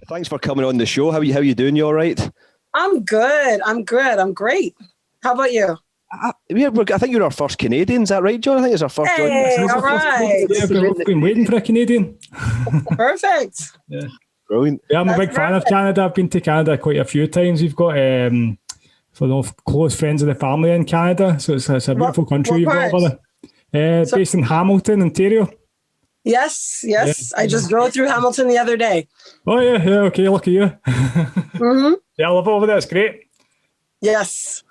Thanks for coming on the show. How you doing? You all right? I'm good. I'm great. How about you? I think you're our first Canadian. Is that right, John? I think it's our first joint. Hey, all right. Yeah, we've been waiting for a Canadian. Perfect. Yeah. Brilliant. Yeah, I'm a big fan of Canada. I've been to Canada quite a few times. We've got close friends of the family in Canada, so it's a beautiful country you've got over there. Based in Hamilton, Ontario. Yes. Yeah. I just drove through Hamilton the other day. Oh yeah, okay, lucky you. Mm-hmm. Yeah, I love it over there. It's great. Yes.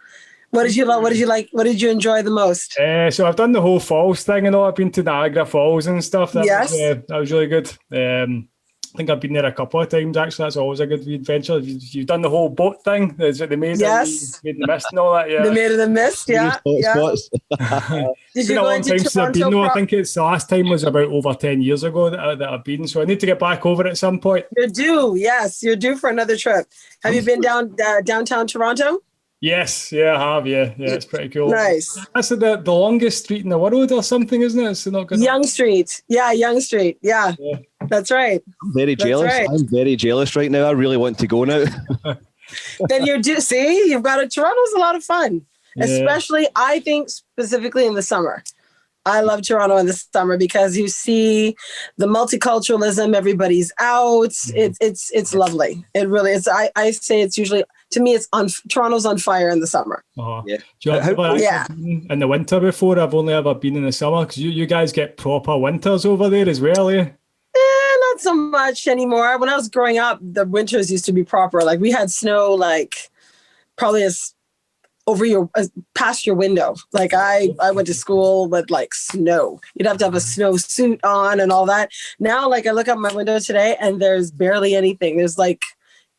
What did you like? What did you enjoy the most? So I've done the whole falls thing and all. I've been to Niagara Falls and stuff. That was really good. I think I've been there a couple of times actually. That's always a good adventure. You've done the whole boat thing. Is it the maid? Yes. Made in the mist and all that. Yeah. The Maid of the Mist. Yeah. Did you go into Toronto? I think it's the last time was about over 10 years ago that I've been. So I need to get back over at some point. You're due. Yes, you're due for another trip. Have you been downtown Toronto? Yes, yeah, I have. Yeah, it's pretty cool. Nice. That's the longest street in the world or something, isn't it? It's not good. Yonge Street. Yeah, Yonge Street. Yeah. That's right. I'm very jealous. Right. I'm very jealous right now. I really want to go now. Then you're due. See, you've got it. Toronto's a lot of fun, especially I think specifically in the summer. I love Toronto in the summer because you see the multiculturalism. Everybody's out. It's lovely. It really is. I say it's usually, to me, Toronto's on fire in the summer. Yeah. In the winter before, I've only ever been in the summer because you guys get proper winters over there as well, eh? Not so much anymore. When I was growing up, the winters used to be proper. Like we had snow, like probably past your window. Like I went to school with like snow. You'd have to have a snow suit on and all that. Now, like I look out my window today and there's barely anything. There's like,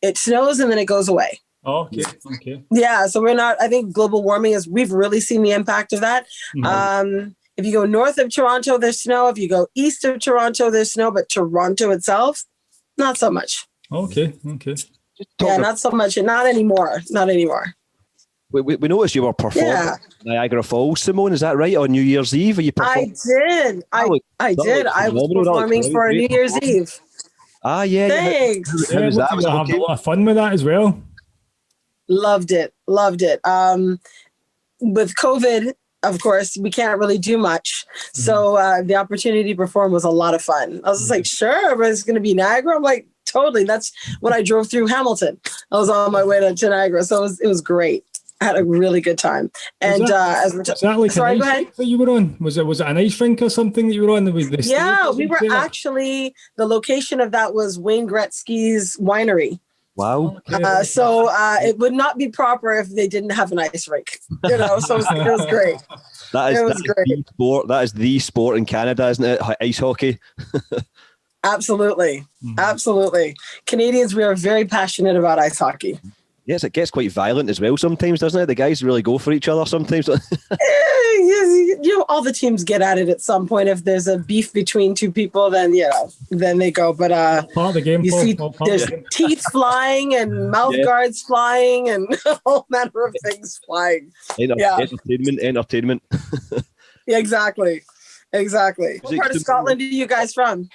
it snows and then it goes away. Oh, okay. Yeah. So I think global warming we've really seen the impact of that. Mm-hmm. If you go north of Toronto, there's snow. If you go east of Toronto, there's snow, but Toronto itself, not so much. Okay. Yeah, not so much. Not anymore. We noticed you were performing at Niagara Falls, Simone. Is that right? On New Year's Eve? I did. I did. I was performing for New Year's Eve. Ah, yeah. Thanks. How was that? Was having a lot of fun with that as well. Loved it. With COVID, of course, we can't really do much. So the opportunity to perform was a lot of fun. I was just like, sure, but it's going to be Niagara. I'm like, totally. That's when I drove through Hamilton. I was on my way to Niagara. So it was great. I had a really good time. And was that like sorry, go ahead. That you were on? Was it an ice rink or something that you were on? Yeah, we were actually, the location of that was Wayne Gretzky's winery. Wow. Okay. So it would not be proper if they didn't have an ice rink. So it was great. That is the sport in Canada, isn't it? Ice hockey. Absolutely. Absolutely. Canadians, we are very passionate about ice hockey. Yes, it gets quite violent as well sometimes, doesn't it? The guys really go for each other sometimes. All the teams get at it at some point. If there's a beef between two people, then they go. But part of the game, you see there's teeth flying and mouth guards flying and all manner of things flying. Entertainment. Yeah, exactly. What part of Scotland are you guys from?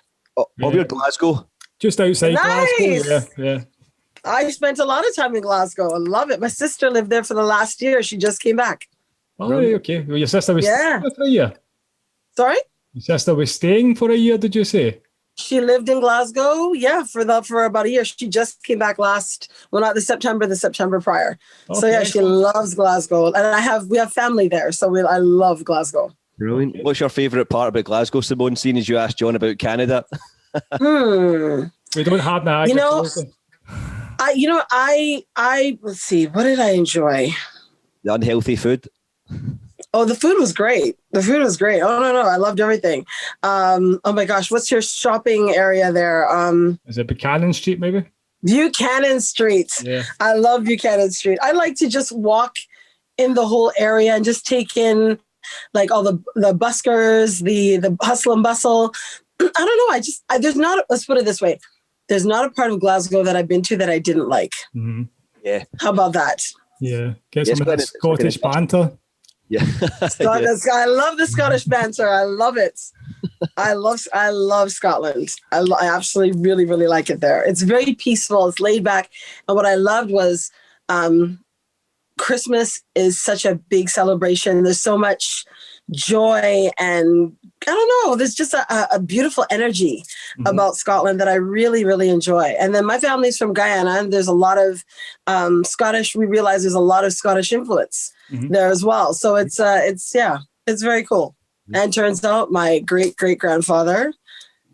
We're Glasgow. Just outside Nice. Glasgow. Yeah. I spent a lot of time in Glasgow. I love it. My sister lived there for the last year. She just came back. Oh, okay. Well, your sister was staying for a year? Sorry? Your sister was staying for a year, did you say? She lived in Glasgow, for about a year. She just came back not the September prior. Okay. So yeah, she loves Glasgow. And we have family there, so I love Glasgow. Brilliant. What's your favourite part about Glasgow, Simone, seeing as you asked John about Canada? We don't have Niagara. Let's see, what did I enjoy? The unhealthy food. Oh, the food was great. Oh, no, I loved everything. Oh my gosh, what's your shopping area there? Is it Buchanan Street, maybe? Buchanan Street. Yeah. I love Buchanan Street. I like to just walk in the whole area and just take in like all the buskers, the hustle and bustle. I don't know. Let's put it this way. There's not a part of Glasgow that I've been to that I didn't like. Mm-hmm. Yeah. How about that? Yeah. Get some of that Scottish banter. Yeah. I love the Scottish banter. I love it. I love Scotland. I absolutely really, really like it there. It's very peaceful. It's laid back. And what I loved was Christmas is such a big celebration. There's so much joy, and I don't know, there's just a beautiful energy about Scotland that I really, really enjoy. And then my family's from Guyana, and there's a lot of Scottish. We realize there's a lot of Scottish influence there as well. So it's very cool. And turns out my great-great-grandfather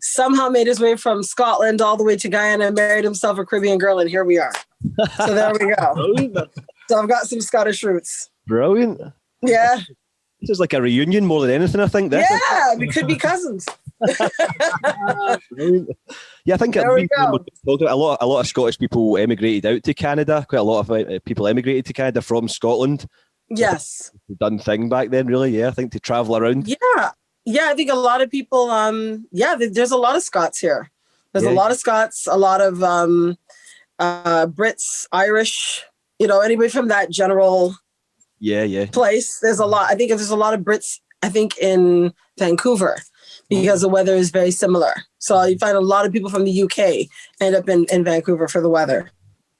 somehow made his way from Scotland all the way to Guyana and married himself a Caribbean girl, and here we are. So there we go. So I've got some Scottish roots. Brilliant. Yeah. This is like a reunion more than anything, I think. Yeah, we could be cousins. Yeah, I think there we go. A lot of Scottish people emigrated out to Canada. Quite a lot of people emigrated to Canada from Scotland. Yes. Done thing back then, really. Yeah, I think to travel around. Yeah. I think a lot of people. There's a lot of Scots here. There's a lot of Scots, a lot of Brits, Irish. Anybody from that general place. There's a lot. I think there's a lot of Brits, I think, in Vancouver because the weather is very similar. So you find a lot of people from the UK end up in Vancouver for the weather.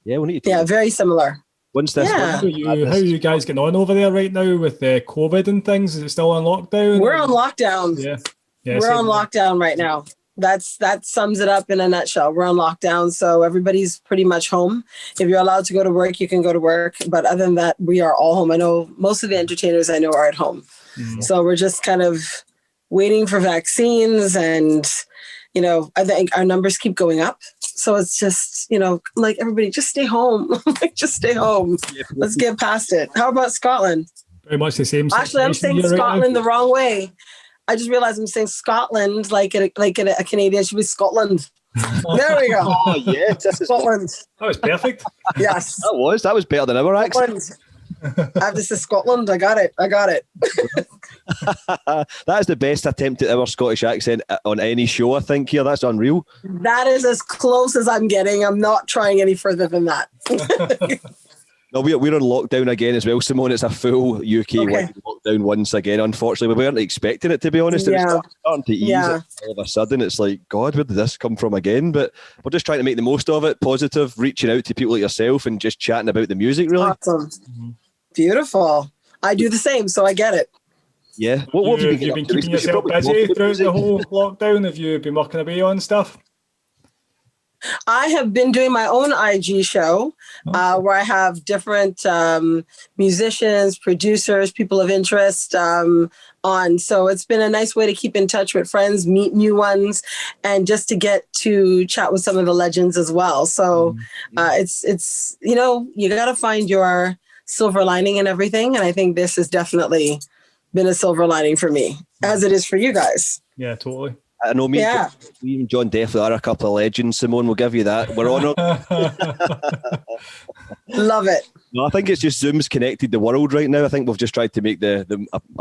Yeah, we need to. Yeah, very similar. When's this? Yeah. How are you guys getting on over there right now with COVID and things? Is it still on lockdown? We're on lockdown. Yeah, we're on lockdown right now. That sums it up in a nutshell. We're on lockdown, so everybody's pretty much home. If you're allowed to go to work, you can go to work. But other than that, we are all home. I know most of the entertainers I know are at home. So we're just kind of waiting for vaccines, and I think our numbers keep going up. So it's just, like, everybody just stay home. Just stay home. Let's get past it. How about Scotland? Very much the same. Actually, I'm saying Scotland the wrong way. I just realized I'm saying Scotland like a Canadian should be Scotland. There we go. Oh, yes. Scotland. That was perfect. Yes. That was better than our accent. I have to say Scotland. I got it. That is the best attempt at our Scottish accent on any show, I think, here. That's unreal. That is as close as I'm getting. I'm not trying any further than that. No, we're on lockdown again as well, Simone. It's a full UK lockdown once again. Unfortunately, we weren't expecting it, to be honest. Yeah. It's starting to ease all of a sudden. It's like, God, where did this come from again? But we're just trying to make the most of it, positive, reaching out to people like yourself and just chatting about the music, really. Awesome. Beautiful. I do the same, so I get it. Yeah. What have you been keeping yourself busy throughout the whole lockdown? Have you been working away on stuff? I have been doing my own IG show where I have different musicians, producers, people of interest on. So it's been a nice way to keep in touch with friends, meet new ones, and just to get to chat with some of the legends as well. So it's you got to find your silver lining in everything. And I think this has definitely been a silver lining for me, as it is for you guys. Yeah, totally. I know me and John definitely are a couple of legends, Simone. We'll give you that. We're honoured. Love it. No, I think it's just Zoom's connected the world right now. I think we've just tried to make a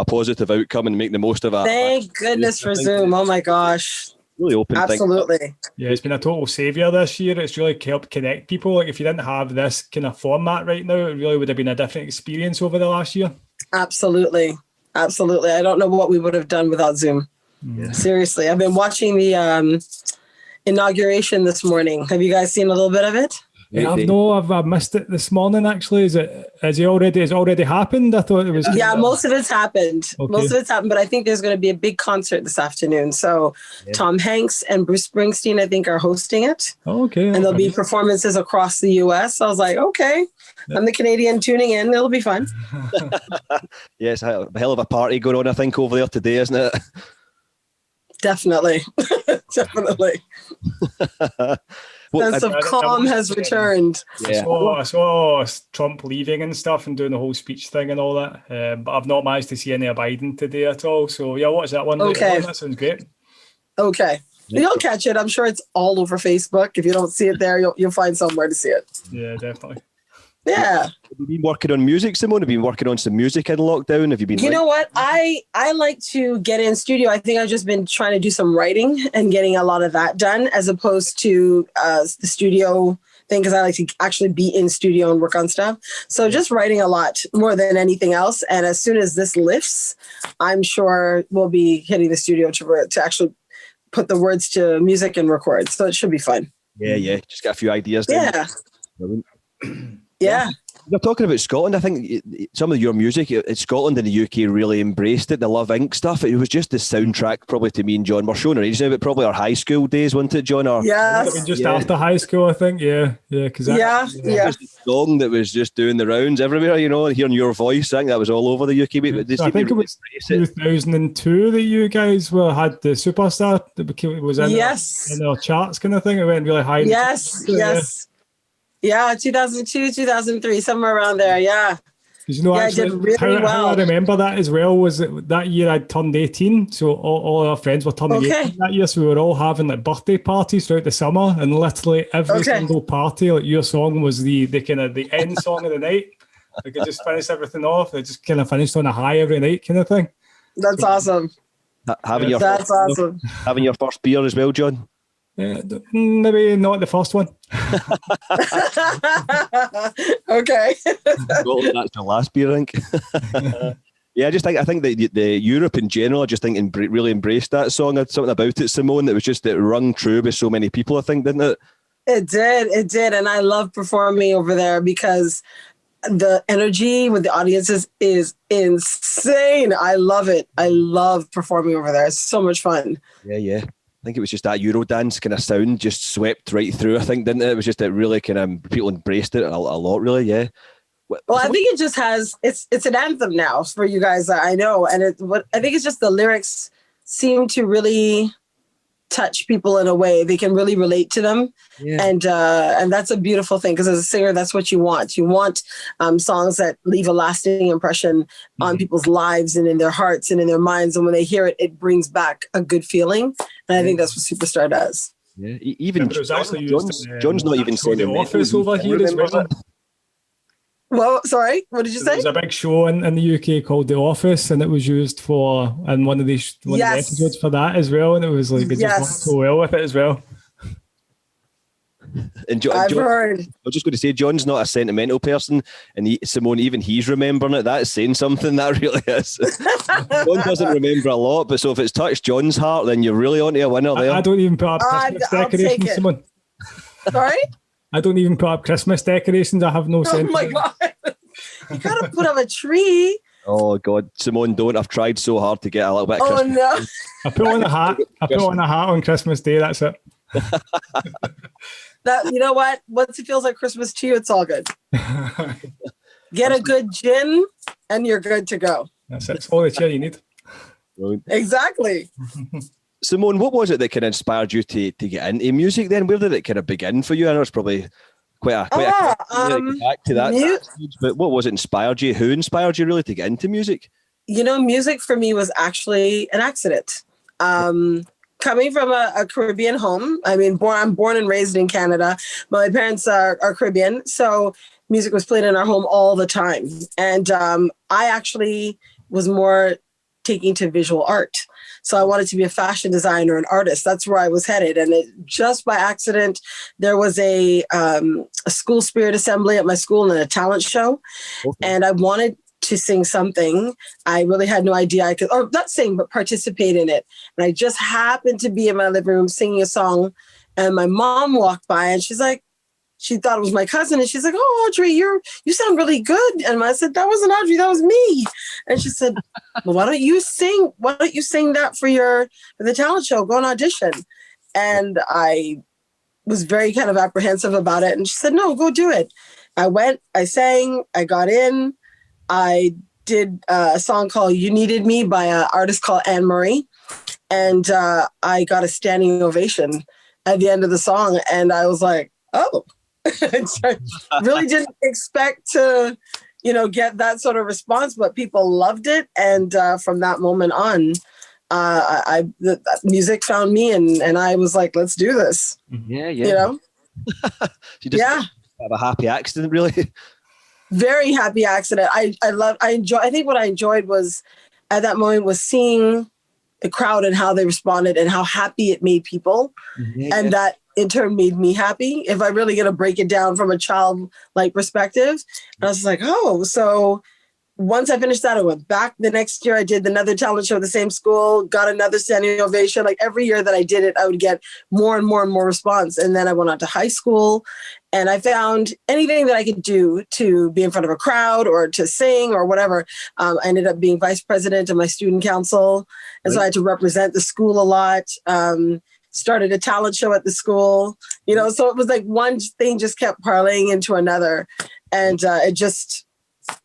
positive outcome and make the most of it. Thank goodness for Zoom. Oh my gosh. Really open. Absolutely. Yeah, it's been a total saviour this year. It's really helped connect people. Like, if you didn't have this kind of format right now, it really would have been a different experience over the last year. Absolutely. I don't know what we would have done without Zoom. Yeah. Seriously, I've been watching the inauguration this morning. Have you guys seen a little bit of it? Yeah, I've missed it this morning. Actually, has it already happened? I thought it was. Yeah, most of it's happened. Okay. Most of it's happened, but I think there's going to be a big concert this afternoon. So Tom Hanks and Bruce Springsteen, I think, are hosting it. Oh, okay. And there'll be performances across the U.S. I was like, okay, I'm the Canadian tuning in. It'll be fun. Yes, a hell of a party going on, I think, over there today, isn't it? Definitely. Sense of calm has returned. Yeah. I saw Trump leaving and stuff and doing the whole speech thing and all that. But I've not managed to see any of Biden today at all. So yeah, watch that one. Okay. That sounds great. Okay. You'll catch it. I'm sure it's all over Facebook. If you don't see it there, you'll find somewhere to see it. Yeah, definitely. Yeah. Have you been working on music, Simone? Have you been working on some music in lockdown? Have you been? You know what? I like to get in studio. I think I've just been trying to do some writing and getting a lot of that done, as opposed to the studio thing because I like to actually be in studio and work on stuff. So just writing a lot more than anything else. And as soon as this lifts, I'm sure we'll be hitting the studio to actually put the words to music and record. So it should be fun. Yeah. Just got a few ideas. Yeah. Yeah. You're talking about Scotland. I think some of your music, Scotland and the UK really embraced it. The Love Inc stuff. It was just the soundtrack, probably to me and John. We're showing our age now, but probably our high school days, wasn't it, John? Just after high school, I think. Yeah. Because just a song that was just doing the rounds everywhere. You know, hearing your voice, I think that was all over the UK. But I think it was 2002 that you guys had the Superstar that was in our charts, kind of thing. It went really high. Yes. Yeah, 2002, 2003, somewhere around there. Yeah. Actually, I did really how I remember that as well was that year I turned 18. So all our friends were turning 18 that year. So we were all having like birthday parties throughout the summer, and literally every single party, like your song was the kind of the end song of the night. Like it just finished everything off. It just kind of finished on a high every night, kind of thing. That's awesome. Having your first beer as well, John. Maybe not the first one. Okay. Well, that's the last beer, I think. I think that the Europe in general, I just think really embraced that song. Had something about it, Simone, that was just it rung true with so many people, I think, didn't it? It did. And I love performing over there because the energy with the audiences is insane. I love it. I love performing over there. It's so much fun. Yeah. I think it was just that Eurodance kind of sound just swept right through, I think, didn't it? It was just that really kind of people embraced it a lot, really, yeah. Well, I think it just has, it's an anthem now for you guys, I know. And I think it's just the lyrics seem to really touch people in a way. They can really relate to them. Yeah. And that's a beautiful thing because as a singer, that's what you want. You want songs that leave a lasting impression on people's lives and in their hearts and in their minds. And when they hear it, it brings back a good feeling. And I think that's what Superstar does. Yeah, even John's not even saying the Office over here as well. Well, sorry, what did you say? There was a big show in the UK called The Office, and it was used in one of the episodes for that as well, and it was like it just worked so well with it as well. And I've heard. I was just going to say, John's not a sentimental person, and Simone, even he's remembering it. That's saying something, that really is. John doesn't remember a lot, but so if it's touched John's heart, then you're really onto a winner there. I don't even put up Christmas decorations, Simone. Sorry? I don't even put up Christmas decorations. I have no sense. Oh my God. You gotta put up a tree. Oh God, Simone, don't. I've tried so hard to get a little bit of Christmas. No. I put on a hat. I put on a hat on Christmas Day, that's it. You know what? Once it feels like Christmas to you, it's all good. Get a good gin and you're good to go. That's it. It's all the cheer you need. Brilliant. Exactly. Simone, what was it that kind of inspired you to get into music then? Where did it kind of begin for you? I know it's probably quite a back to that. But what was it inspired you? Who inspired you really to get into music? You know, music for me was actually an accident. Coming from a Caribbean home, I'm born and raised in Canada. My parents are Caribbean, so music was played in our home all the time. And I actually was more taking to visual art. So I wanted to be a fashion designer, an artist. That's where I was headed. And just by accident, there was a school spirit assembly at my school and a talent show. Okay. And I wanted to sing something. I really had no idea I could, or not sing, but participate in it. And I just happened to be in my living room singing a song. And my mom walked by and she's like, she thought it was my cousin. And she's like, "Oh, Audrey, you sound really good." And I said, "That wasn't Audrey, that was me." And she said, "Well, why don't you sing that for the talent show? Go and audition." And I was very kind of apprehensive about it. And she said, "No, go do it." I went, I sang, I got in. I did a song called "You Needed Me" by an artist called Anne Marie. And I got a standing ovation at the end of the song. And I was like, oh. I really didn't expect to, get that sort of response, but people loved it. And from that moment on, the music found me and I was like, let's do this. Yeah. You have a happy accident, really. Very happy accident. I think what I enjoyed was at that moment was seeing the crowd and how they responded and how happy it made people. Yeah. And that in turn made me happy. If I really gonna break it down from a child-like perspective. And I was like, oh, so once I finished that, I went back the next year. I did another talent show at the same school, got another standing ovation. Like every year that I did it, I would get more and more and more response. And then I went on to high school and I found anything that I could do to be in front of a crowd or to sing or whatever. I ended up being vice president of my student council. And so I had to represent the school a lot. Started a talent show at the school, you know, so it was like one thing just kept parlaying into another. And it just,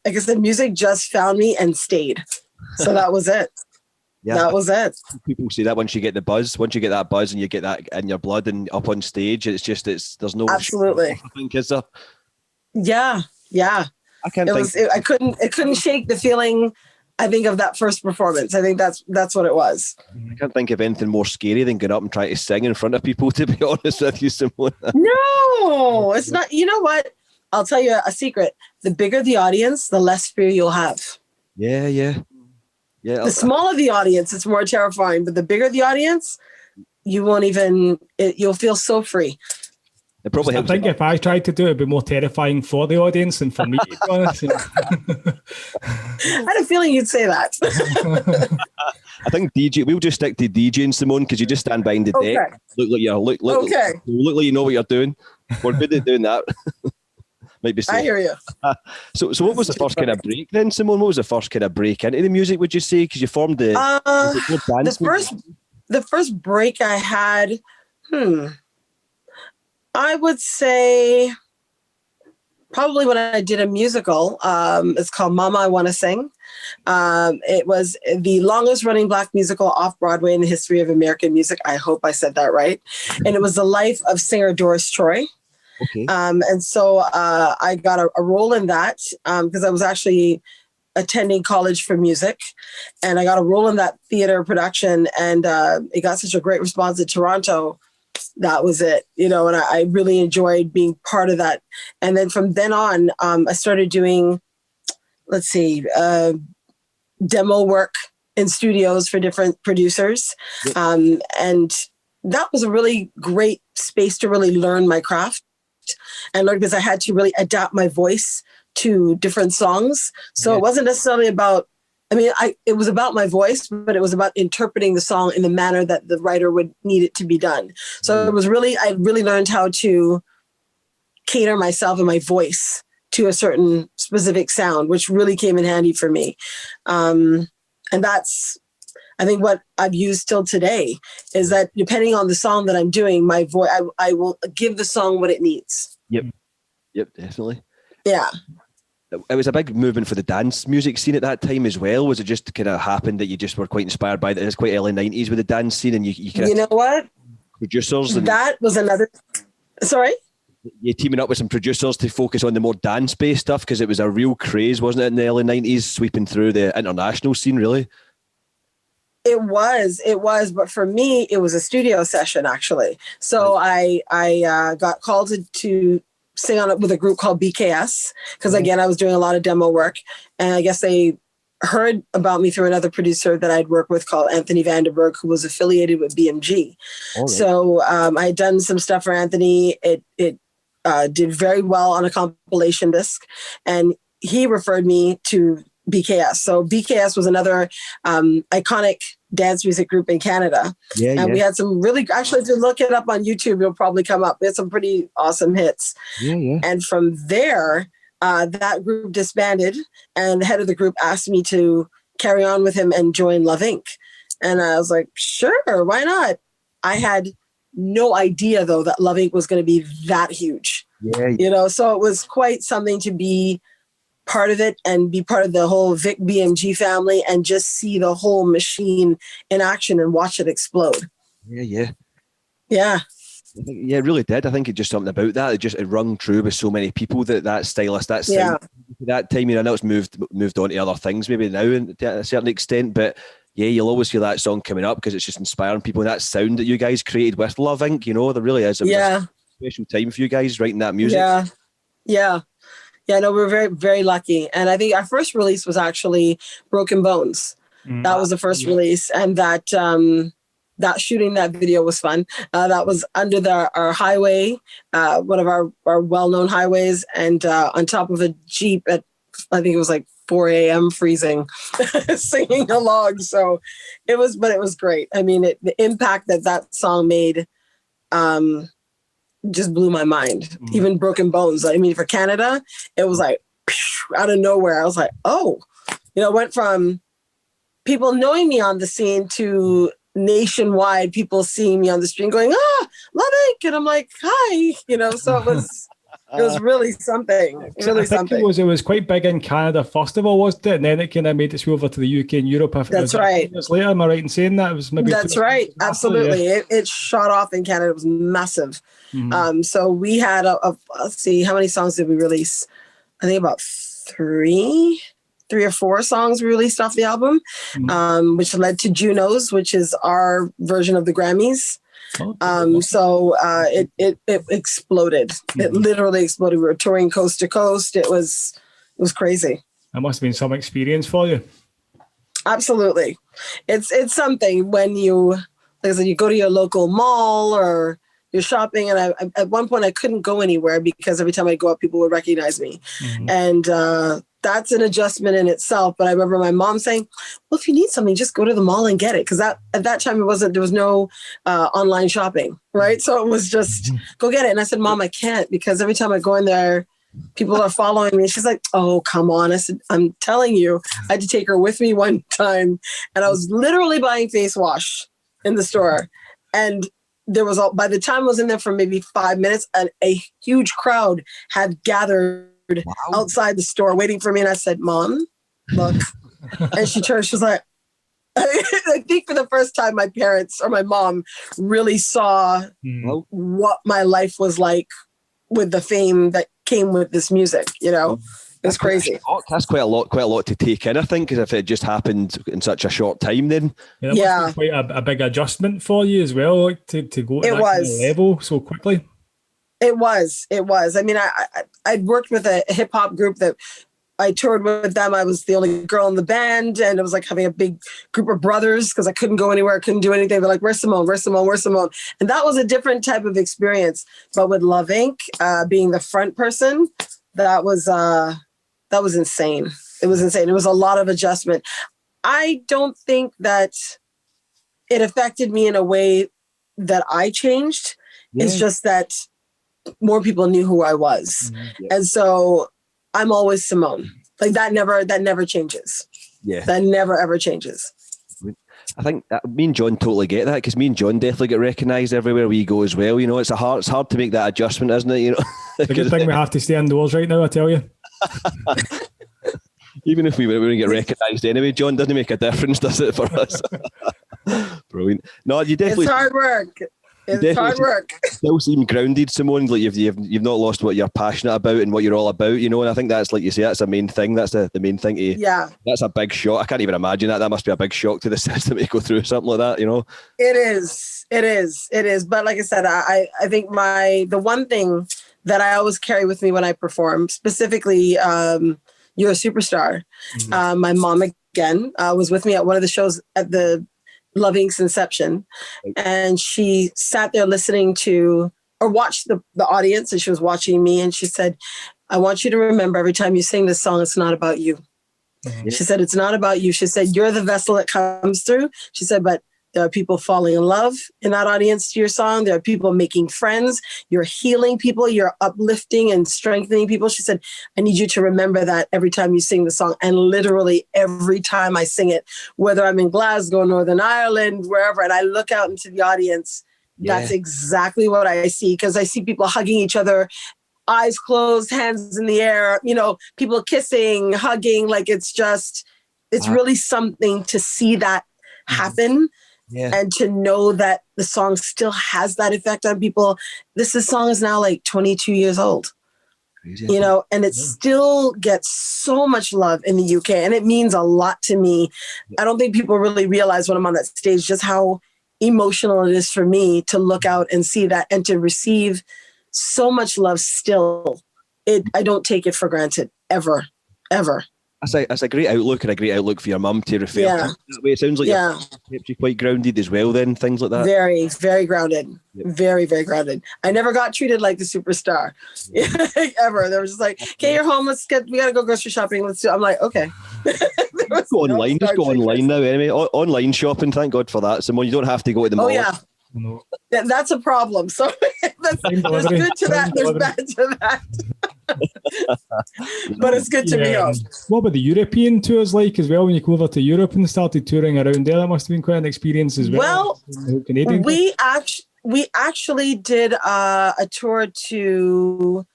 like I said, music just found me and stayed. So that was it. Yeah, that was it. People say that once you get that buzz and you get that in your blood and up on stage, there's no absolutely. I think is there? Yeah. I couldn't shake the feeling. I think of that first performance. I think that's what it was. I can't think of anything more scary than getting up and trying to sing in front of people. To be honest with you, Simone. No, it's not. You know what? I'll tell you a secret. The bigger the audience, the less fear you'll have. Yeah. The smaller the audience, it's more terrifying. But the bigger the audience, you won't even, you'll feel so free. It probably helps. I think if I tried to do it, it'd be more terrifying for the audience than for me, to be honest. I had a feeling you'd say that. I think we'll just stick to DJing, Simone, because you just stand behind the deck. Look like you know what you're doing. We're good at doing that. Might be safe. I hear you. So what was the first kind of break then, Simone? What was the first kind of break into the music, would you say? Because you formed the first break I had, I would say probably when I did a musical. It's called Mama, I Want to Sing. It was the longest running Black musical off Broadway in the history of American music. I hope I said that right. And it was the life of singer Doris Troy. Okay. And so I got a role in that because I was actually attending college for music, and I got a role in that theater production, and it got such a great response in Toronto. That was it, you know, and I really enjoyed being part of that. And then from then on, I started doing, demo work in studios for different producers. And that was a really great space to really learn my craft and learn, because I had to really adapt my voice to different songs. So it wasn't necessarily about, it was about my voice, but it was about interpreting the song in the manner that the writer would need it to be done. So it was really, I really learned how to cater myself and my voice to a certain specific sound, which really came in handy for me. And that's, I think, what I've used till today is that depending on the song that I'm doing, my voice, I will give the song what it needs. Yep, definitely. Yeah. It was a big movement for the dance music scene at that time as well. Was it just kind of happened that you just were quite inspired by that? It was quite early 90s with the dance scene, and you kind of, you know what? Producers. And that was another, sorry? You're teaming up with some producers to focus on the more dance-based stuff, because it was a real craze, wasn't it, in the early 90s, sweeping through the international scene, really? It was, but for me, it was a studio session, actually. So I got called to sing on it with a group called BKS, because again, I was doing a lot of demo work, and I guess they heard about me through another producer that I'd worked with called Anthony Vanderberg, who was affiliated with BMG. Right. So I had done some stuff for Anthony. It did very well on a compilation disc, and he referred me to BKS. So BKS was another iconic dance music group in Canada. We had some really, actually, if you look it up on YouTube, it'll probably come up. We had some pretty awesome hits. And from there, that group disbanded, and the head of the group asked me to carry on with him and join Love Inc. And I was like, sure, why not? I had no idea, though, that Love Inc. was going to be that huge. You know, so it was quite something to be part of it and be part of the whole Vic BMG family and just see the whole machine in action and watch it explode. Yeah, it really did. I think it just something about that. It rung true with so many people that stylist, that sound, that time. I know it's moved on to other things maybe now to a certain extent, but yeah, you'll always hear that song coming up because it's just inspiring people. And that sound that you guys created with Love Inc., you know, there really is a special time for you guys writing that music. No, we're very, very lucky. And I think our first release was actually Broken Bones. That was the first release. And that that shooting that video was fun. That was under our highway, one of our well-known highways, and on top of a Jeep at, I think it was like 4 a.m. freezing, singing along. So it was great. I mean, the impact that song made just blew my mind. Even Broken Bones. I mean, for Canada, it was like out of nowhere. I was like, oh, went from people knowing me on the scene to nationwide people seeing me on the street going, Love Inc. And I'm like, hi, so it was really something. Really something. It was quite big in Canada first of all, wasn't it? And then it kind of made its way over to the UK and Europe. That's right. Years later, am I right in saying that? It was maybe. That's right. Absolutely. Yeah. It shot off in Canada. It was massive. So we had let's see, how many songs did we release? I think about three or four songs we released off the album, which led to Junos, which is our version of the Grammys. So it exploded. It literally exploded. We were touring coast to coast. It was crazy. That must have been some experience for you. Absolutely. It's something when you, like I said, you go to your local mall or you're shopping, and I at one point I couldn't go anywhere because every time I go up, people would recognize me. And that's an adjustment in itself. But I remember my mom saying, well, if you need something, just go to the mall and get it. Because at that time, there was no online shopping, right? So it was just go get it. And I said, Mom, I can't, because every time I go in there, people are following me. She's like, oh, come on. I said, I'm telling you, I had to take her with me one time. And I was literally buying face wash in the store. And there was, by the time I was in there for maybe 5 minutes, a huge crowd had gathered outside the store waiting for me. And I said, Mom, look. And she turned, she was like, I think for the first time, my parents or my mom really saw what my life was like with the fame that came with this music, It's crazy. That's quite a lot to take in, I think, because if it just happened in such a short time, then that must be quite a big adjustment for you as well, like to go to that kind of level so quickly. It was. I mean, I'd worked with a hip hop group that I toured with them. I was the only girl in the band, and it was like having a big group of brothers because I couldn't go anywhere, I couldn't do anything. They're like, where's Simone? Where's Simone? Where's Simone? And that was a different type of experience. But with Love Inc., being the front person, that was insane. It was insane. It was a lot of adjustment. I don't think that it affected me in a way that I changed. Yeah. It's just that more people knew who I was. And so I'm always Simone. Like that never changes. Yeah. That never, ever changes. I think me and John totally get that, because me and John definitely get recognised everywhere we go as well. It's hard to make that adjustment, isn't it? It's a good thing we have to stay indoors right now, I tell you. Even if we wouldn't get recognised anyway, John, doesn't make a difference, does it, for us? Brilliant. No, you definitely. It's hard work. It's hard work. Still seem grounded, Simone. Like you've not lost what you're passionate about and what you're all about, And I think that's, like you say, that's the main thing. That's the main thing. That's a big shock. I can't even imagine that. That must be a big shock to the system to go through something like that. It is. But like I said, I think the one thing that I always carry with me when I perform, specifically, You're a Superstar. My mom again was with me at one of the shows at the Love Inc.'s inception, and she sat there listening to or watched the audience, and she was watching me, and she said, I want you to remember every time you sing this song, it's not about you. She said, it's not about you. She said, you're the vessel that comes through. She said, but there are people falling in love in that audience to your song. There are people making friends. You're healing people. You're uplifting and strengthening people. She said, I need you to remember that every time you sing the song. And literally every time I sing it, whether I'm in Glasgow, Northern Ireland, wherever, and I look out into the audience, that's exactly what I see. Because I see people hugging each other, eyes closed, hands in the air, people kissing, hugging. Like it's really something to see that happen. And to know that the song still has that effect on people. This song is now like 22 years old, and it still gets so much love in the UK, and it means a lot to me. I don't think people really realize when I'm on that stage just how emotional it is for me to look out and see that and to receive so much love still. I don't take it for granted ever. That's a great outlook, and a great outlook for your mum to refer to that way. It sounds like you're quite grounded as well then, things like that. Very, very grounded. Very, very grounded. I never got treated like the superstar ever. They were just like, okay, you're home. We got to go grocery shopping. Let's do it. I'm like, okay. Just go online now anyway. Online shopping, thank God for that. Simone, you don't have to go to the mall. Oh, yeah. No. That's a problem. So there's good to that. There's bad to that. But it's good to be on. What about the European tours like as well? When you go over to Europe and started touring around there, that must have been quite an experience as well. Well, we actually did a tour to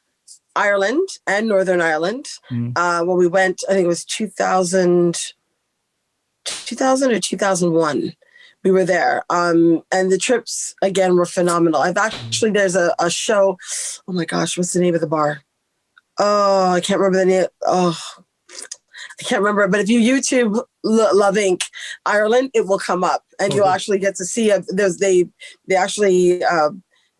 Ireland and Northern Ireland. When we went, I think it was 2000 or 2001. We were there. And the trips, again, were phenomenal. There's a show. Oh my gosh, what's the name of the bar? Oh, I can't remember the name. Oh, I can't remember. But if you YouTube Love Inc. Ireland, it will come up. And you'll actually get to see they actually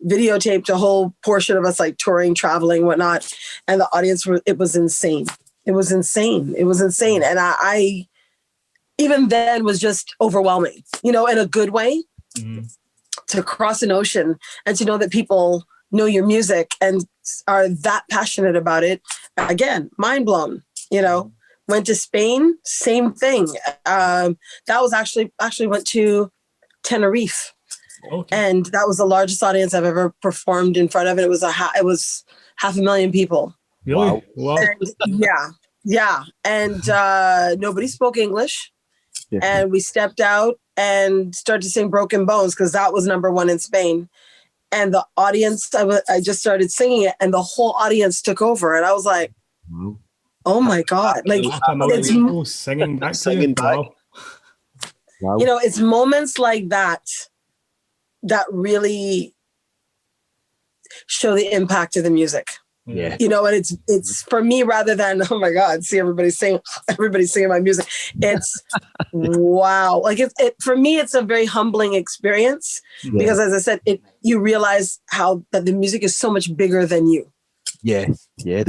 videotaped a whole portion of us like touring, traveling, whatnot. And the audience, it was insane. It was insane. And I even then was just overwhelming, in a good way, to cross an ocean and to know that people know your music and are that passionate about it. Again, mind blown, Went to Spain, same thing. That was actually went to Tenerife. Okay. And that was the largest audience I've ever performed in front of. And it was 500,000 people. Really? Wow. And, yeah. And nobody spoke English. Yeah. And we stepped out and started to sing Broken Bones because that was number one in Spain. And the audience, I just started singing it and the whole audience took over. And I was like, oh my God. Like, it's singing back. Wow. It's moments like that really show the impact of the music. Yeah. And it's for me, rather than, oh my God, see everybody singing my music. It's wow. Like for me, it's a very humbling experience because as I said, you realize that the music is so much bigger than you. Yeah. Yeah.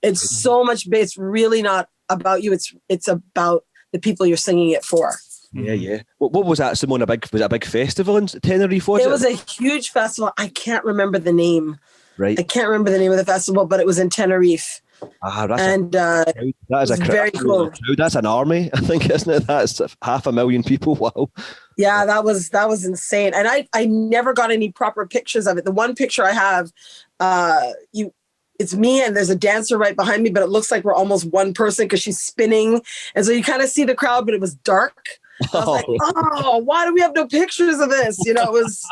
It's so much, it's really not about you. It's about the people you're singing it for. Yeah. What was that, Simone? Was it a big festival in Tenerife? It was a huge festival. I can't remember the name. Right. I can't remember the name of the festival, but it was in Tenerife. That is a crowd. Very cool. That's an army, I think, isn't it? That's 500,000 people. Wow. Yeah, that was insane. And I never got any proper pictures of it. The one picture I have, it's me and there's a dancer right behind me, but it looks like we're almost one person because she's spinning. And so you kind of see the crowd, but it was dark. I was like, why do we have no pictures of this? It was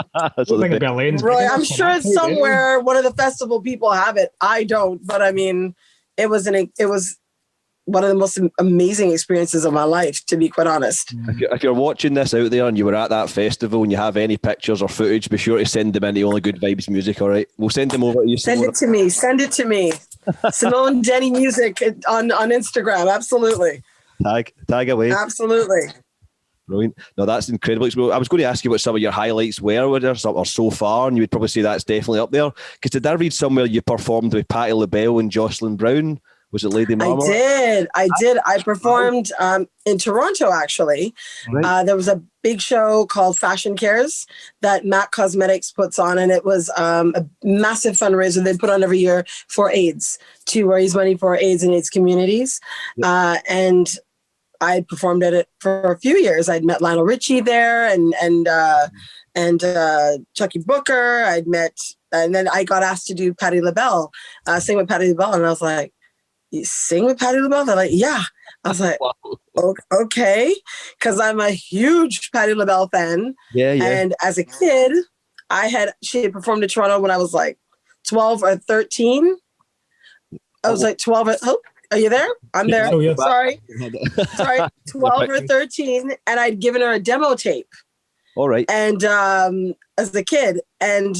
really, I'm sure it's somewhere. One of the festival people have it. I don't, but I mean, it was one of the most amazing experiences of my life, to be quite honest. If you're watching this out there and you were at that festival and you have any pictures or footage, be sure to send them into Only Good Vibes Music, all right? We'll send them over to you. Send it to me. Simone Denny Music on Instagram, absolutely. Tag away. Absolutely. Brilliant. No, that's incredible. I was going to ask you what some of your highlights were with her or so far, and you would probably say that's definitely up there. Because did I read somewhere you performed with Patti LaBelle and Jocelyn Brown? Was it Lady Mama? I did. I performed in Toronto, actually. Right. There was a big show called Fashion Cares that MAC Cosmetics puts on, and it was a massive fundraiser they put on every year for AIDS, to raise money for AIDS and AIDS communities. Yep. And I performed at it for a few years. I'd met Lionel Richie there and Chucky Booker. And then I got asked to do Patti LaBelle, sing with Patti LaBelle. And I was like, you sing with Patti LaBelle? They're like, yeah. I was like, okay. Because I'm a huge Patti LaBelle fan. Yeah. And as a kid, she had performed in Toronto when I was like 12 or 13. I was like 12 or, are you there? I'm there. Oh, yeah. Sorry. 12 or 13. And I'd given her a demo tape. All right. And as a kid. And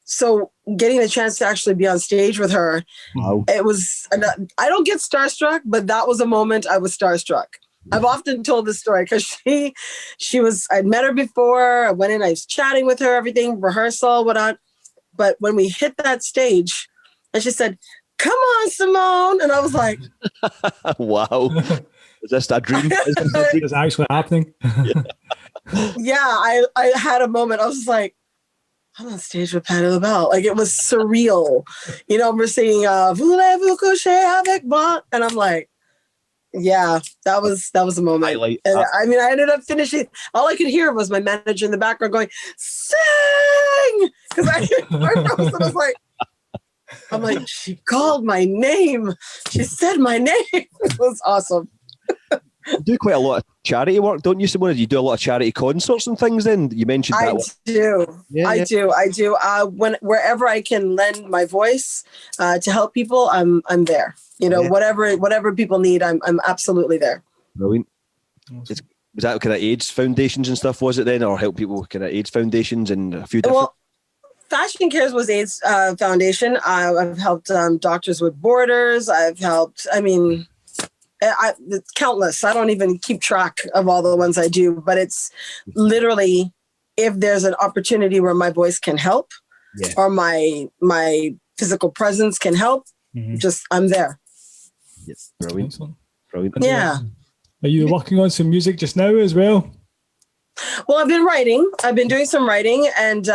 so getting the chance to actually be on stage with her, it was, I don't get starstruck, but that was a moment I was starstruck. I've often told this story because I'd met her before. I went in, I was chatting with her, everything, rehearsal, whatnot. But when we hit that stage, and she said, come on, Simone. And I was like, wow. Is this a dream? It's actually happening. Yeah, I had a moment. I was just like, I'm on stage with Patti LaBelle. Like, it was surreal. You know, we're singing Voulez-vous coucher avec moi? And I'm like, yeah, that was a moment. I ended up finishing. All I could hear was my manager in the background going, sing! Because I was like, I'm like, she called my name. She said my name. It was awesome. You do quite a lot of charity work, don't you, Simone? You do a lot of charity concerts and things then? You mentioned that. I do. Wherever I can lend my voice to help people, I'm there. You know, whatever people need, I'm absolutely there. Brilliant. Was that kind of AIDS foundations and stuff, was it then? Or help people with kind of AIDS foundations and a few different... Well, Fashion Cares was AIDS foundation. I've helped Doctors with Borders. I've helped, it's countless. I don't even keep track of all the ones I do, but it's literally if there's an opportunity where my voice can help or my physical presence can help, just I'm there. Yes, brilliant. Yeah. Are you working on some music just now as well? Well, I've been writing. I've been doing some writing and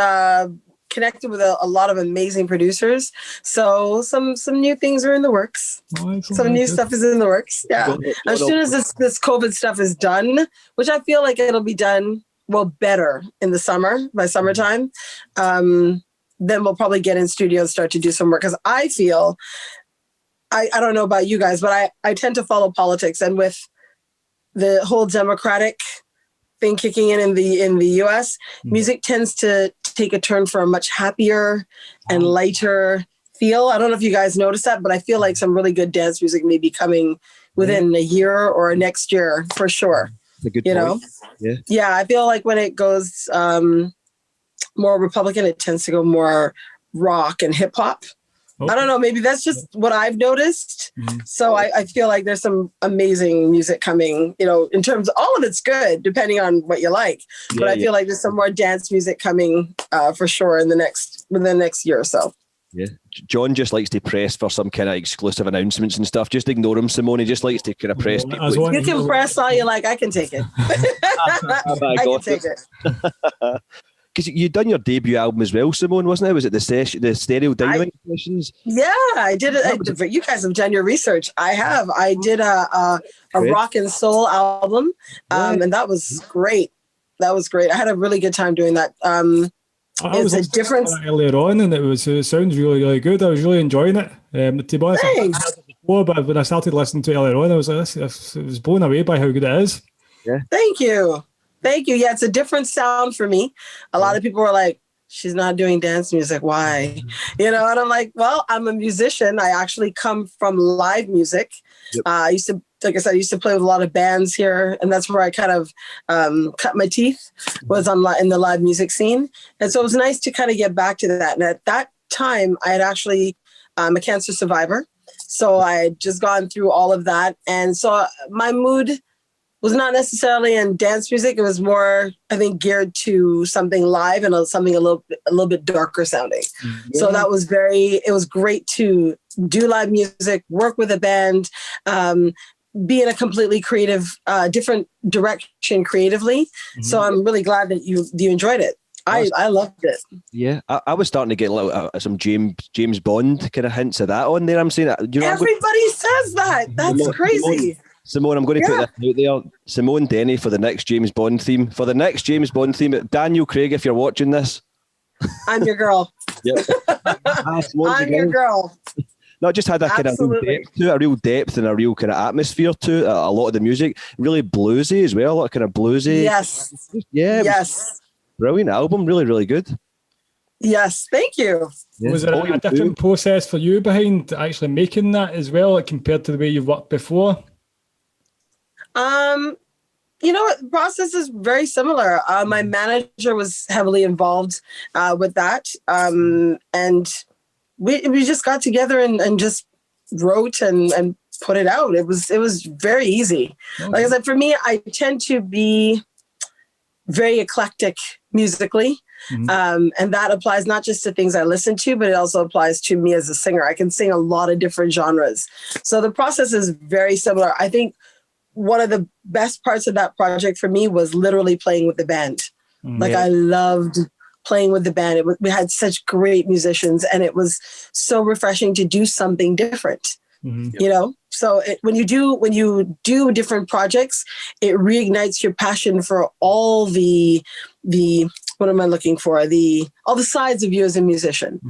connected with a lot of amazing producers. So some new things are in the works. Some new stuff is in the works. Yeah. As soon as this COVID stuff is done, which I feel like it'll be done better in the summer, by summertime, then we'll probably get in studio and start to do some work. Because I feel, I don't know about you guys, but I tend to follow politics, and with the whole Democratic thing kicking in the US, music tends to take a turn for a much happier and lighter feel. I don't know if you guys noticed that, but I feel like some really good dance music may be coming within a year or next year for sure. A good point. Yeah, I feel like when it goes more Republican, it tends to go more rock and hip hop. I don't know, maybe that's just what I've noticed. So I feel like there's some amazing music coming, you know, in terms of all of it's good, depending on what you like. But I feel like there's some more dance music coming for sure within the next year or so. Yeah. John just likes to press for some kind of exclusive announcements and stuff. Just ignore him, Simone. He just likes to kind of press people. You can press all you like. I can take it. I can take it. Because you'd done your debut album as well, Simone, wasn't it? Was it the Stereo Dynamite sessions? Yeah, I did it. You guys have done your research. I have. I did a rock and soul album, and that was great. That was great. I had a really good time doing that. I was a difference earlier on, and it sounds really, really good. I was really enjoying it. To be honest, I hadn't heard it before, but when I started listening to it earlier on, I was blown away by how good it is. Yeah. Thank you. Yeah, it's a different sound for me. A lot of people were like, she's not doing dance music. Why? You know, and I'm like, well, I'm a musician. I actually come from live music. Yep. I used to play with a lot of bands here, and that's where I kind of cut my teeth, was in the live music scene. And so it was nice to kind of get back to that. And at that time, I had actually, I'm a cancer survivor. So I had just gone through all of that. And so my mood was not necessarily in dance music. It was more, I think, geared to something live and something a little bit darker sounding. Yeah. So that was it was great to do live music, work with a band, be in a completely creative, different direction creatively. So I'm really glad that you enjoyed it. I loved it. Yeah, I was starting to get some James Bond kind of hints of that on there. I'm saying that. Everybody says that. That's crazy. Simone, I'm going to put that out there. Simone Denny for the next James Bond theme. Daniel Craig, if you're watching this. I'm your girl. Yep. I'm your girl. No, it just had a kind of real depth and a real kind of atmosphere to a lot of the music. Really bluesy as well, a lot of kind of bluesy. Yes. Yeah. Yes. Brilliant album. Really, really good. Yes, thank you. Yeah. Was there a different process for you behind actually making that as well, compared to the way you've worked before? You know what? The process is very similar. My manager was heavily involved with that. And we just got together and just wrote and put it out. It was very easy. Okay. Like I said, for me, I tend to be very eclectic musically. And that applies not just to things I listen to, but it also applies to me as a singer. I can sing a lot of different genres. So the process is very similar. I think one of the best parts of that project for me was literally playing with the band. Like I loved playing with the band. We had such great musicians, and it was so refreshing to do something different. You know, so when you do different projects, it reignites your passion for all the what am I looking for? All the sides of you as a musician.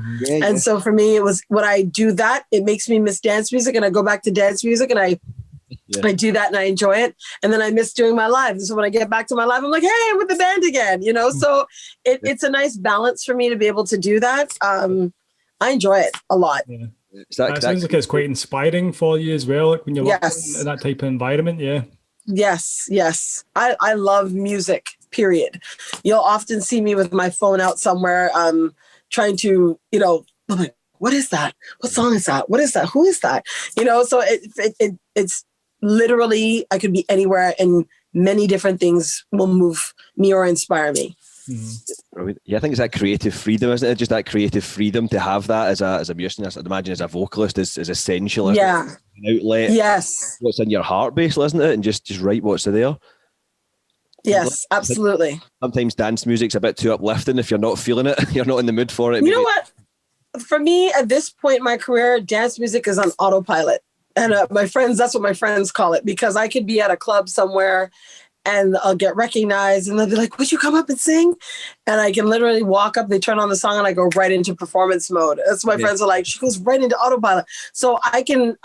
And so for me, it was when I do that, it makes me miss dance music, and I go back to dance music, and I do that and I enjoy it. And then I miss doing my live. And so when I get back to my live, I'm like, hey, I'm with the band again, you know? So it's a nice balance for me to be able to do that. I enjoy it a lot. It sounds like it's quite inspiring for you as well, like when you're working in that type of environment. Yes. I love music, period. You'll often see me with my phone out somewhere trying to, you know, I'm like, what is that? What song is that? What is that? Who is that? You know, so it's literally, I could be anywhere and many different things will move me or inspire me. Yeah, I think it's that creative freedom, isn't it? Just that creative freedom to have that as a musician, I'd imagine as a vocalist is essential. An outlet. Yes. What's in your heart, basically, isn't it? And just write what's there. Yes, absolutely. Sometimes dance music's a bit too uplifting if you're not feeling it. You're not in the mood for it. You know what? For me, at this point in my career, dance music is on autopilot. And that's what my friends call it, because I could be at a club somewhere and I'll get recognized and they'll be like, would you come up and sing? And I can literally walk up, they turn on the song and I go right into performance mode. That's what my friends are like, she goes right into autopilot. So I can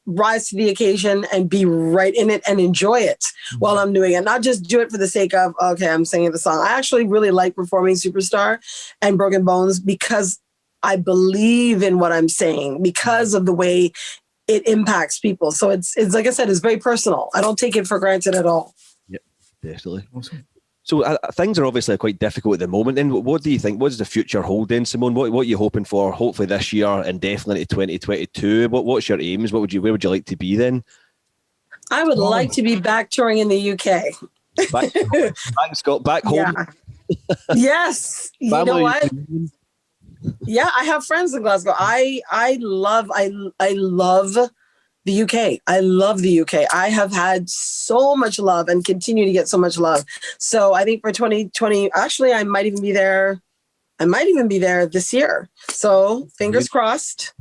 rise to the occasion and be right in it and enjoy it while I'm doing it. Not just do it for the sake of, okay, I'm singing the song. I actually really like performing Superstar and Broken Bones because I believe in what I'm saying, because of the way it impacts people. So it's like I said, it's very personal. I don't take it for granted at all. Yep, definitely. Awesome. So things are obviously quite difficult at the moment. Then what do you think? What does the future hold then, Simone? What are you hoping for? Hopefully this year and definitely 2022. What's your aims? Where would you like to be then? I would like to be back touring in the UK. Back home. Yeah. Yes. You know what? Yeah, I have friends in Glasgow. I love the UK. I love the UK. I have had so much love and continue to get so much love. So I think for 2020, actually, I might even be there this year. So fingers crossed,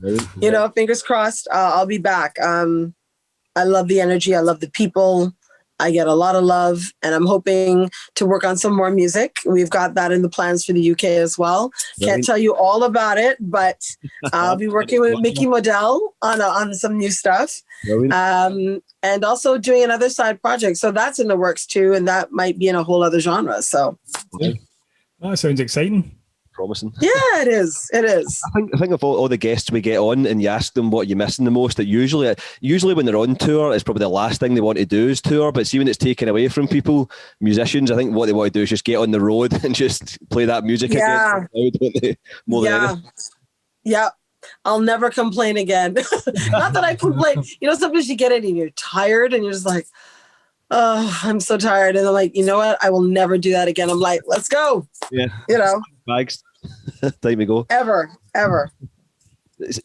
fingers crossed, I'll be back. I love the energy. I love the people. I get a lot of love, and I'm hoping to work on some more music. We've got that in the plans for the UK as well. Can't tell you all about it, but I'll be working with Mickey Modell on some new stuff, and also doing another side project. So that's in the works too, and that might be in a whole other genre. So that sounds exciting. Promising. Yeah, it is. It is. I think of all the guests we get on and you ask them what you're missing the most, that usually when they're on tour, it's probably the last thing they want to do is tour. But see, when it's taken away from people, musicians, I think what they want to do is just get on the road and just play that music again. Yeah. I'll never complain again. Not that I complain. Sometimes you get it and you're tired and you're just like, oh, I'm so tired. And I'm like, you know what? I will never do that again. I'm like, let's go. Yeah. Bags. Time to go. Ever.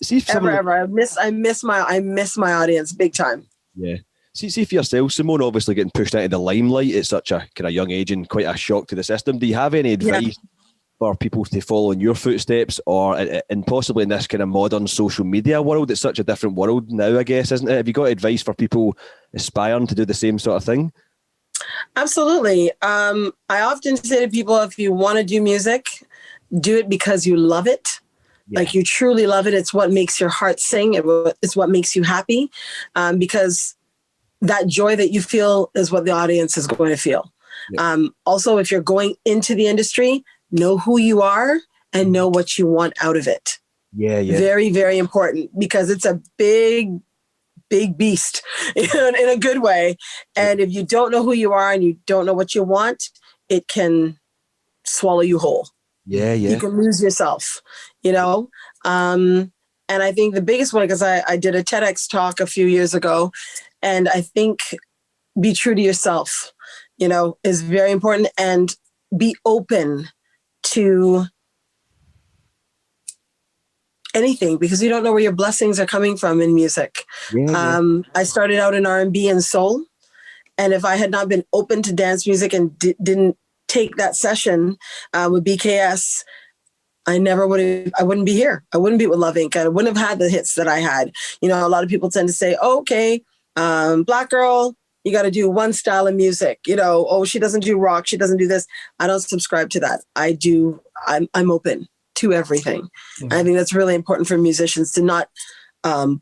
See if ever. I miss my audience big time. Yeah. See for yourself, Simone, obviously getting pushed into the limelight at such a kind of young age and quite a shock to the system. Do you have any advice for people to follow in your footsteps, or and possibly in this kind of modern social media world? It's such a different world now, I guess, isn't it? Have you got advice for people aspiring to do the same sort of thing? Absolutely. I often say to people, if you want to do music, do it because you love it. Yeah. Like you truly love it. It's what makes your heart sing. It's what makes you happy, because that joy that you feel is what the audience is going to feel. Yeah. Also, if you're going into the industry, know who you are and know what you want out of it. Yeah. Very, very important, because it's a big beast in a good way. And if you don't know who you are and you don't know what you want, it can swallow you whole. Yeah. You can lose yourself, and I think the biggest one, because I did a TEDx talk a few years ago, and I think be true to yourself, is very important. And be open to anything, because you don't know where your blessings are coming from in music. I started out in R&B and soul, and if I had not been open to dance music and didn't take that session with BKS, I wouldn't be here. I wouldn't be with Love Inc. I wouldn't have had the hits that I had. You know, a lot of people tend to say, oh, okay, Black girl, you got to do one style of music. You know, oh, she doesn't do rock, she doesn't do this. I don't subscribe to that. I'm open to everything. Mm-hmm. I think that's really important for musicians to not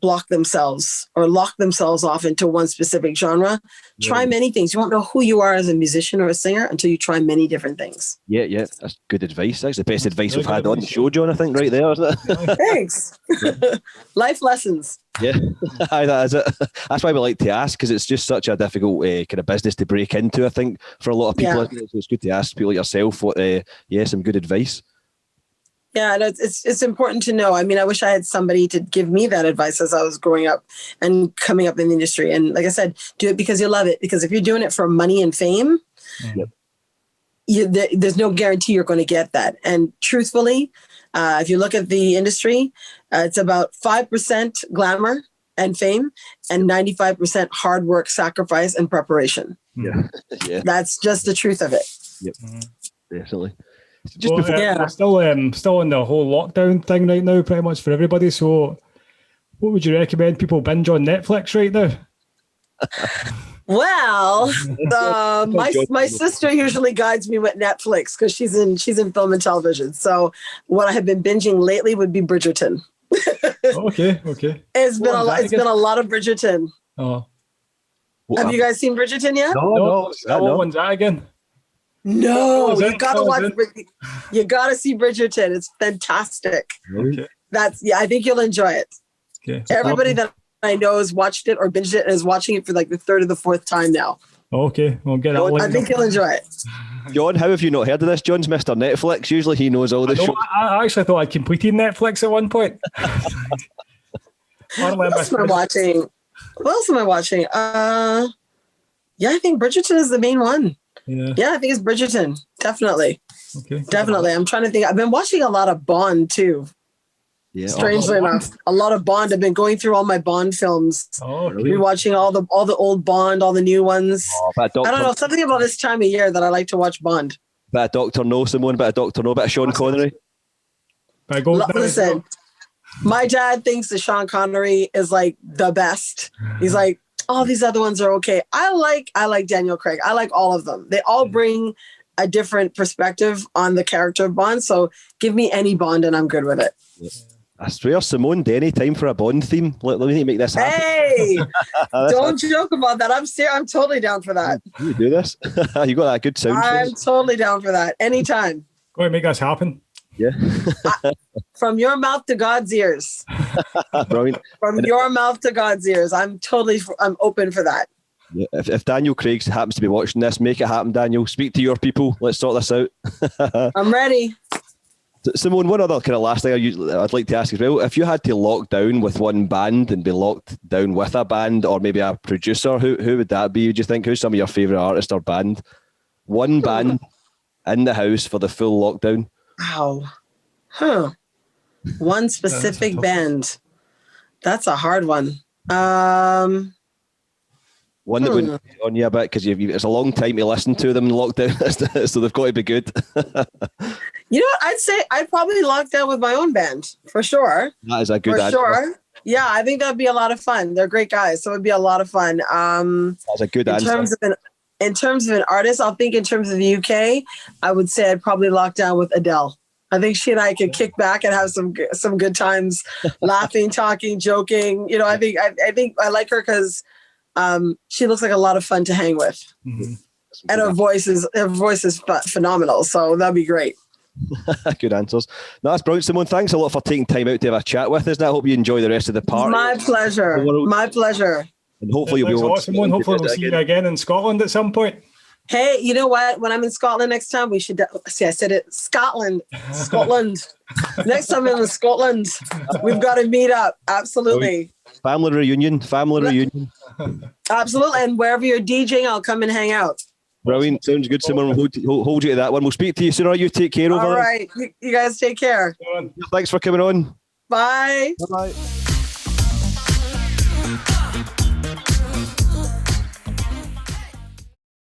block themselves or lock themselves off into one specific genre. Yeah. Try many things. You won't know who you are as a musician or a singer until you try many different things. Yeah, that's good advice. That's the best advice we've had on the show, John, I think, right there, isn't it? Thanks. Life lessons. Yeah, that is it. That's why we like to ask, because it's just such a difficult kind of business to break into, I think, for a lot of people. Yeah. So it's good to ask people like yourself what, some good advice. Yeah, and it's important to know. I mean, I wish I had somebody to give me that advice as I was growing up and coming up in the industry. And like I said, do it because you love it. Because if you're doing it for money and fame, there's no guarantee you're going to get that. And truthfully, if you look at the industry, it's about 5% glamour and fame and 95% hard work, sacrifice, and preparation. Yeah. That's just the truth of it. Yep, definitely. Just before, we're still in the whole lockdown thing right now, pretty much for everybody. So, what would you recommend people binge on Netflix right now? Well, my sister usually guides me with Netflix because she's in film and television. So, what I have been binging lately would be Bridgerton. Okay. It's been a lot of Bridgerton. Oh, have you guys seen Bridgerton yet? No. What one's that again? No, you gotta watch. You gotta see Bridgerton. It's fantastic. Okay. I think you'll enjoy it. Okay. Everybody that I know has watched it or binged it and is watching it for like the third or the fourth time now. Okay, we'll get that. I think you'll enjoy it. John, how have you not heard of this? John's Mr. Netflix. Usually he knows all the shows. I actually thought I'd completed Netflix at one point. What else am I watching? I think Bridgerton is the main one. Yeah, I think it's Bridgerton. Definitely. Okay. Definitely. I'm trying to think. I've been watching a lot of Bond too. Yeah. Strangely enough, a lot of Bond. I've been going through all my Bond films. Oh, okay. Rewatching all the old Bond, all the new ones. I don't know, something about this time of year that I like to watch Bond. Bit of Dr. No, Simone, bit of Dr. No, bit of Sean Connery. Listen, my dad thinks that Sean Connery is like the best. He's like, all these other ones are okay. I like Daniel Craig. I like all of them. They all bring a different perspective on the character of Bond. So give me any Bond and I'm good with it. I swear, Simone Denny, time for a Bond theme. Let me make this happen. Hey, don't joke about that. I'm totally down for that. You do this? You got that good sound. I'm totally down for that. Anytime. Go ahead, make us happen. Yeah. From your mouth to God's ears. Brilliant. From your mouth to God's ears. I'm open for that. Yeah. If Daniel Craig happens to be watching this, make it happen, Daniel. Speak to your people. Let's sort this out. I'm ready. Simone, one other kind of last thing I'd like to ask as well. If you had to lock down with one band and be locked down with a band or maybe a producer, who would that be? Would you think? Who's some of your favourite artist or band? One band in the house for the full lockdown. Wow. One specific band. That's a hard one. One that wouldn't be on you a bit because it's a long time to listen to them in lockdown, so they've got to be good. You know what? I'd say I'd probably lock down with my own band for sure. That is a good answer. Sure. Yeah, I think that'd be a lot of fun. They're great guys, so it'd be a lot of fun. That's a good answer. In terms of an artist, I'll think in terms of the UK, I would say I'd probably lock down with Adele. I think she and I could kick back and have some good times, laughing, talking, joking. You know, I think I like her because she looks like a lot of fun to hang with, and her voice is phenomenal. So that'd be great. Good answers. No, that's brilliant, Simone. Thanks a lot for taking time out to have a chat with us. And I hope you enjoy the rest of the party. My pleasure. My pleasure. And hopefully you'll be able to. Simone, hopefully we'll see you again in Scotland at some point. Hey, you know what? When I'm in Scotland next time, we should see. I said it. Scotland. Next time I'm in Scotland, we've got to meet up. Absolutely. Family reunion. Absolutely. And wherever you're DJing, I'll come and hang out. Brilliant. Sounds good, Simone. We'll hold you to that one. We'll speak to you soon. All right, you take care over. All right. You guys take care. Thanks for coming on. Bye. Bye-bye.